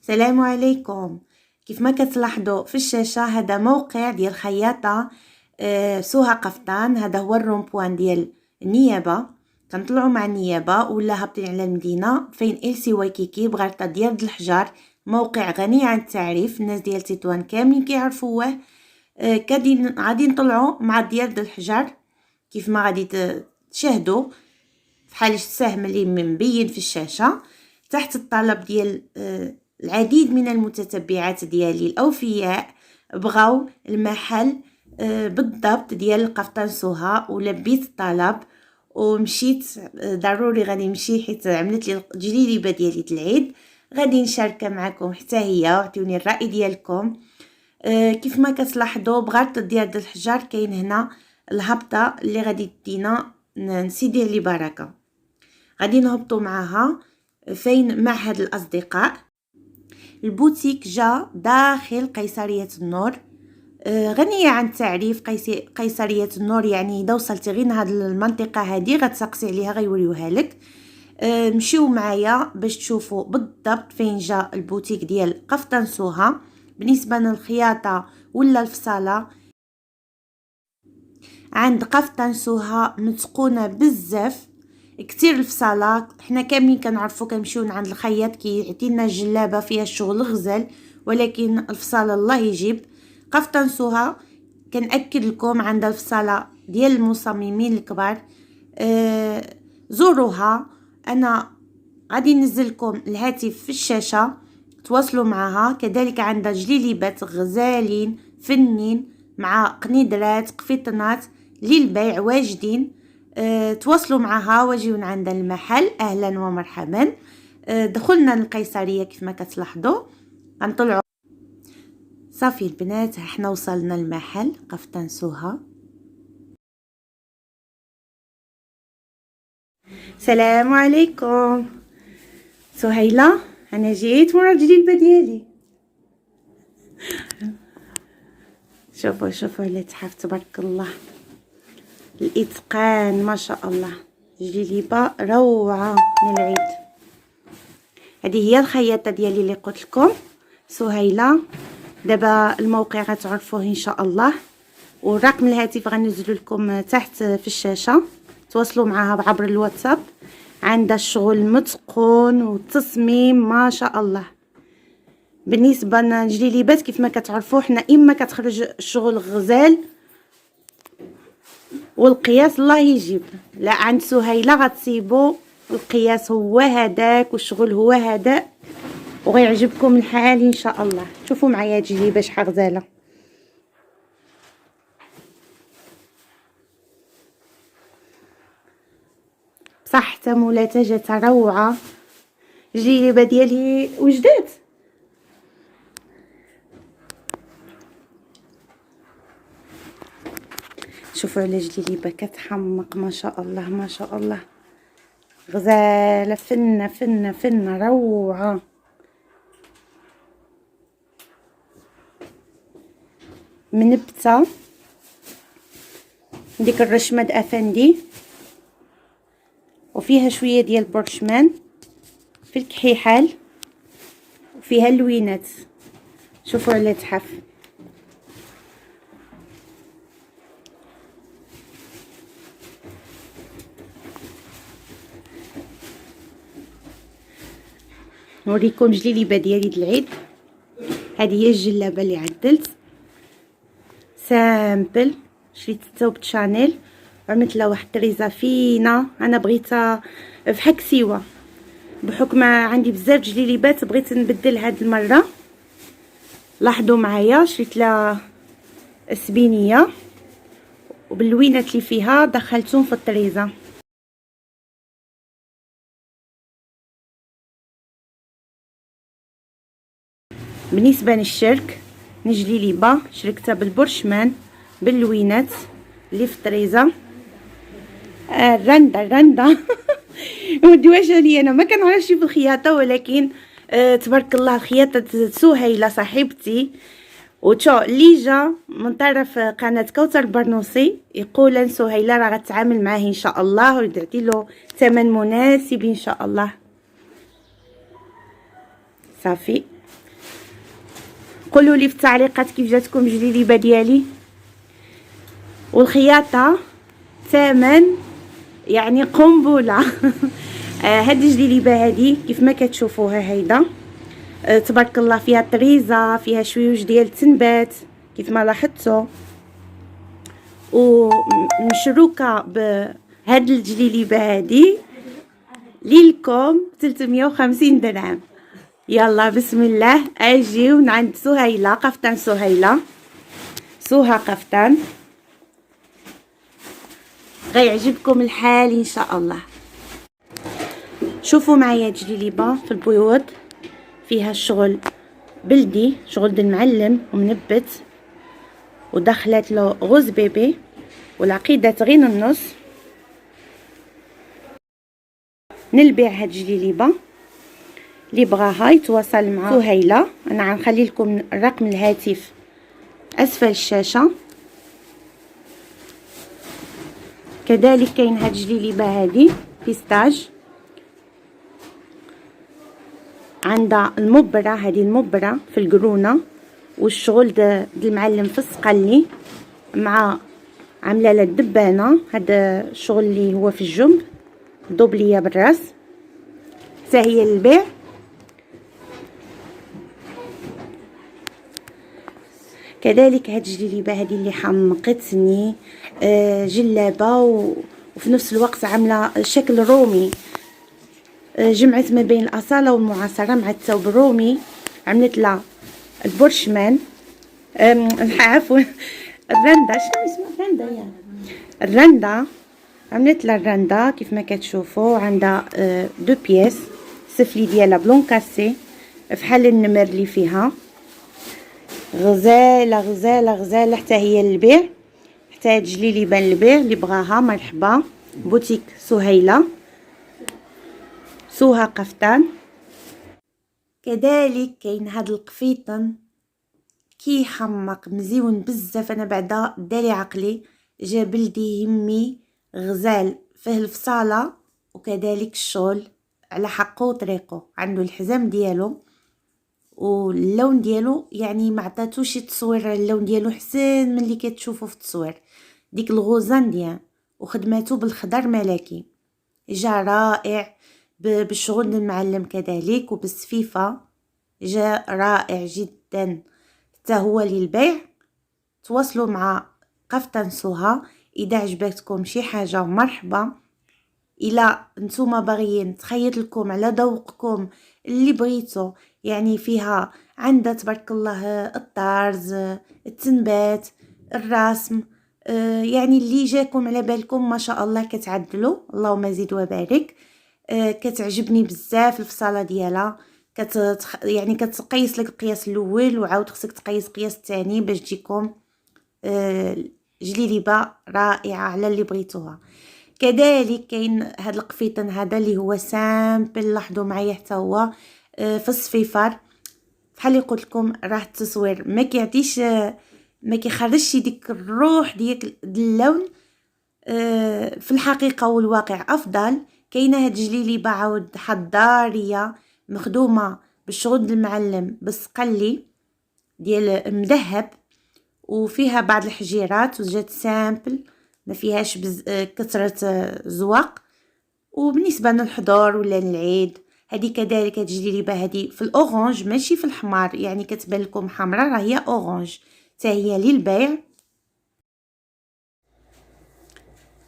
السلام عليكم. كيف ما كتلاحظوا في الشاشة هذا موقع ديال خياطة سوها قفطان. هذا هو الرومبوان ديال النيابة. كنطلعوا مع النيابة ولا هابطين على المدينة فين إلسي وايكيكي بغارطة ديال الحجار. موقع غني عن التعريف، الناس ديال تطوان كاملين كيعرفوه. غادي نطلعوا مع ديال الحجار كيف ما غادي تشاهدوا بحال السهم اللي مبين في الشاشة. تحت الطلب ديال العديد من المتتبعات ديالي الأوفياء بغاو المحل بالضبط ديال قفطان سوها، ولبيت الطلب ومشيت ضروري غادي نمشي حيت عملت لي الجليبه ديالي العيد. غادي نشاركها معكم حتى هي وعطيوني الراي ديالكم. كيف ما كتلاحظوا بغارطه ديال الحجار كاين هنا الهبطه اللي غادي تدينا نسيدي علي بركه. غادي نهبطوا معها فين معهد الاصدقاء. البوتيك جا داخل قيصرية النور، غنية عن التعريف. قيصرية النور يعني اذا وصلتي غير لهاد المنطقة هادي غتسقسي عليها غيوريوها لك. مشيو معايا باش تشوفوا بالضبط فين جا البوتيك ديال قفطان سوها. بالنسبة للخياطة ولا الفصالة عند قفطان سوها متقونة بزاف، كتير الفصالة. حنا كاملين كنعرفو كنمشيو عند الخياط كيعطينا جلابه فيها الشغل غزال، ولكن الفصالة الله يجيب. قفطان سوها كنأكد لكم عند الفصالة ديال المصممين الكبار. زوروها. انا غادي ننزل لكم الهاتف في الشاشة تواصلوا معها. كذلك عندها جليليبات غزالين فنين مع قنيدرات قفيطنات للبيع واجدين. تواصلوا معها وجيون عند المحل. اهلا ومرحبا. دخلنا القيصريه كيف ما كتلاحظوا. غنطلعوا صافي البنات، احنا وصلنا المحل قفطان سوها. السلام عليكم سهيله، انا جيت ورا الجليبه ديالي. شوفوا الاتحاف تبارك الله، الاتقان ما شاء الله. جليبه روعه للعيد. هذه هي الخياطه ديالي اللي قلت لكم سهيله. دابا الموقع غتعرفوه ان شاء الله، والرقم الهاتف غنزلو لكم تحت في الشاشه. تواصلوا معها عبر الواتساب. عندها الشغل متقون والتصميم ما شاء الله. بالنسبه للجليبات كيف ما كتعرفوا حنا اما كتخرج الشغل غزال والقياس الله يجيب. لا عند سهيله غتصيبوا القياس هو هذاك والشغل هو هذا وغيعجبكم الحال ان شاء الله. شوفوا معايا الجليبه شحال غزاله. صح حتى مولاتها جات روعه. الجليبه ديالي وجدات. شوفوا على جليبه كتحمق ما شاء الله ما شاء الله. غزاله فنه فنه فنه روعه. منبته ديك الرشمد افندي وفيها شويه ديال البرشمان في الكحيحال وفيها اللوينات. شوفوا على التحف. نوريكم جليبه ديالي العيد. هذه هي الجلابه اللي عدلت سامبل. شريت ثوب شانيل وعملت لها واحد الطريزه فينه. انا بغيتها بحال كسيوه بحكم عندي بزاف جليبات بغيت نبدل هاد المره. لاحظوا معايا شريت لها السبينيه وباللوينات اللي فيها دخلتهم في الطريزه. بالنسبه للشرك نجليبه شركتها بالبرشمان باللوينات اللي في الطريزه. الرنده ودي واش عليا انا ما كنعرفش في الخياطه، ولكن تبارك الله خياطه سهيله صاحبتي. وتشو اللي جا من طرف قناه كوثر البرنوسي يقول سهيله راه غتعامل معاه ان شاء الله ويدعتي له ثمن مناسب ان شاء الله. صافي قولوا لي في التعليقات كيف جاتكم الجليليبه ديالي. والخياطه ثمن يعني قنبله. هاد الجليليبه هادي كيف ما كتشوفوها هيدا تبارك الله فيها طريزه، فيها شويوج ديال التنبات كيف ما لاحظتوا، ومشروكه بهاد الجليليبه هادي ليلكم 350 درهم. يلا بسم الله اجيو عند سهيله، قفطان سهيله، سوها قفطان، غيعجبكم الحال ان شاء الله. شوفوا معايا جليليبه في البيوض فيها الشغل بلدي، شغل المعلم ومنبت، ودخلت له غوز بيبي والعقيده تغين النص. نلبيع هاد الجليليبه اللي بغاها يتواصل مع سهيله، انا غنخلي لكم رقم الهاتف اسفل الشاشه. كذلك كاين هاد الجليليبه هادي بيستاج، عندها المبره، هذه المبره في القرونه والشغل د المعلم في السقلي، مع عامله لها الدبانه، هذا الشغل اللي هو في الجنب دوبليه بالراس، حتى هي للبيع. كذلك هاد الجليبه هذه اللي حمقتني، جلابه وفي نفس الوقت عامله شكل رومي، جمعت ما بين الاصاله والمعاصره مع الثوب الرومي، عملت لها البورشمان، عفوا الرنده، شنو اسمها الرنده؟ يا الرنده، عملت لها الرنده كيف ما كتشوفوا. عندها دو بياس، السفلي ديالها بلون كاسي فحال النمر اللي فيها، غزاله غزاله غزاله حتى هي للبيع، حتى هاد الجليليبه للبيع اللي بغاها مرحبا. بوتيك سهيله، سوها قفطان. كذلك كاين هاد القفيطن كيحمق مزيون بزاف، انا بعدا دالي عقلي، جا بلدي يمي غزال فيه الفصاله وكذلك الشغل على حقه وطريقه، عنده الحزام ديالو واللون ديالو يعني ما عطاتوش تصوير، اللون ديالو حسن من اللي كتشوفوا في التصوير، ديك الغوزان ديال وخدماتو بالخضر ملكي، جا رائع بالشغل المعلم كذلك وبالسفيفه، جا رائع جدا حتى هو للبيع. تواصلوا مع قفطان سوها اذا عجبتكم شي حاجه مرحبا. الا نتوما باغيين تخيط لكم على ذوقكم اللي بغيتو، يعني فيها عندها تبارك الله الطرز، التنبات، الرسم، يعني اللي جاكم على بالكم ما شاء الله كتعدلوا، اللهم زيد وبارك. كتعجبني بزاف الفصاله ديالها، يعني كتقيس لك القياس الاول وعاود خصك تقيس القياس الثاني باش تجيكم جليليبه رائعه على اللي بغيتوها. كذلك كاين هذا القفيطن هذا اللي هو سامبل، لاحظوا معايا حتى هو في الصفيفر، بحال اللي قلت لكم راه التصوير ما كيعطيش، ما كيخرجش ديك الروح ديال اللون، في الحقيقه والواقع افضل. كاينه هاد الجليليبه عاود حضاريه مخدومه بالشغل المعلم بالسقلي ديال مذهب، وفيها بعض الحجيرات وجات سامبل ما فيهاش كثره زواق، وبالنسبه للحضور ولا للعيد. هذه كذلك هاد الجليبه هذه في الاورانج ماشي في الحمار، يعني كتبان لكم حمراء راه هي اورانج، حتى هي للبيع.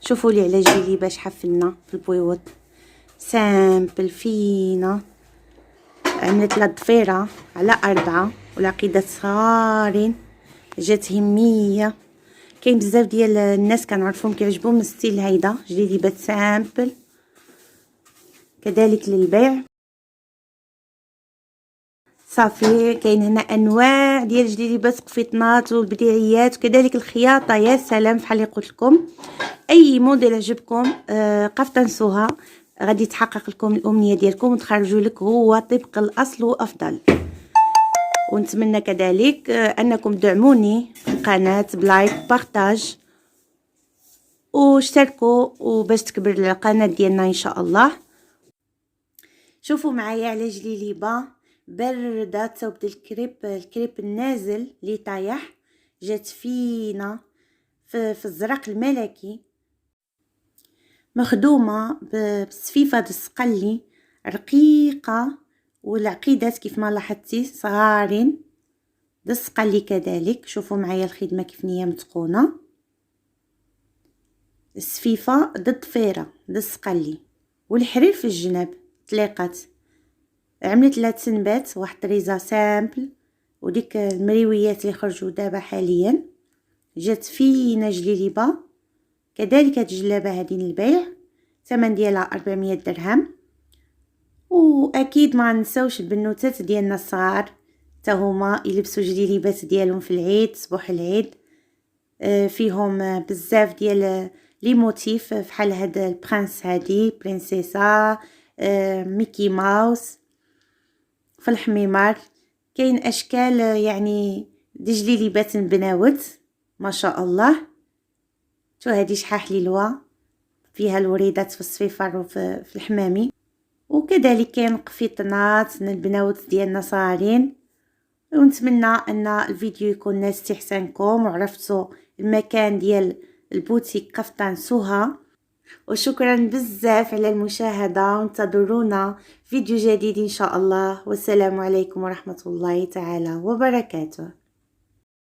شوفوا لي على الجليبه اش حفلنا في البيوت، سامبل فينا، عملت لها ضفيره على 4 والعقيده صغارين، جات هميه. كاين بزاف ديال الناس كنعرفهم كيعجبهم الستيل هيدا جليبه سامبل كذلك للبيع. صافي كاين هنا انواع ديال الجليبات، قفيطنات والبديعيات وكذلك الخياطه، يا سلام بحال اللي قلت لكم. اي موديل عجبكم قفطان سوها غادي يتحقق لكم الامنيه ديالكم وتخرجوا لك هو طبق الاصل وافضل. ونتمنى كذلك انكم تدعموني في القناه بلايك بارطاج واشتركوا وباش تكبر القناه ديالنا ان شاء الله. شوفوا معايا على جليليبه باردة. ثوب الكريب النازل اللي طايح جات فينا في الزرق الملكي، مخدومة بصفيفة السقلي رقيقة، والعقيدات كيف ما لاحظتي صغارين السقلي كذلك. شوفوا معايا الخدمة كيف نية متقونة، السفيفة ضد فيرة ضد السقلي، والحرير في الجناب تلاقات. عملت لها تنبات واحد طريزة سامبل، وديك المريويات اللي خرجوا دابا حاليا جات فينا جليلبة كذلك. هاد الجلابة هادي للبيع، ثمن ديالها 400 درهم. واكيد ما نساوش البنوتات ديالنا الصغار حتى هما يلبسوا جليلبات ديالهم في العيد، صباح العيد. فيهم بزاف ديال لي موتيف فحال هاد البرنس هادي برنسيسا، ميكي ماوس في الحميمار. كاين اشكال يعني دي جليلبات بناوت ما شاء الله. شو هادي شحال حليلوه، فيها الوريدات في الصفيفر وفي الحمامي. وكذلك كاين قفيطنات البناوت ديالنا صغارين. ونتمنى ان الفيديو يكون نال استحسانكم وعرفتوا المكان ديال البوتيك قفطان سوها. وشكرا بزاف على المشاهدة، وانتظرونا فيديو جديد ان شاء الله. والسلام عليكم ورحمة الله تعالى وبركاته.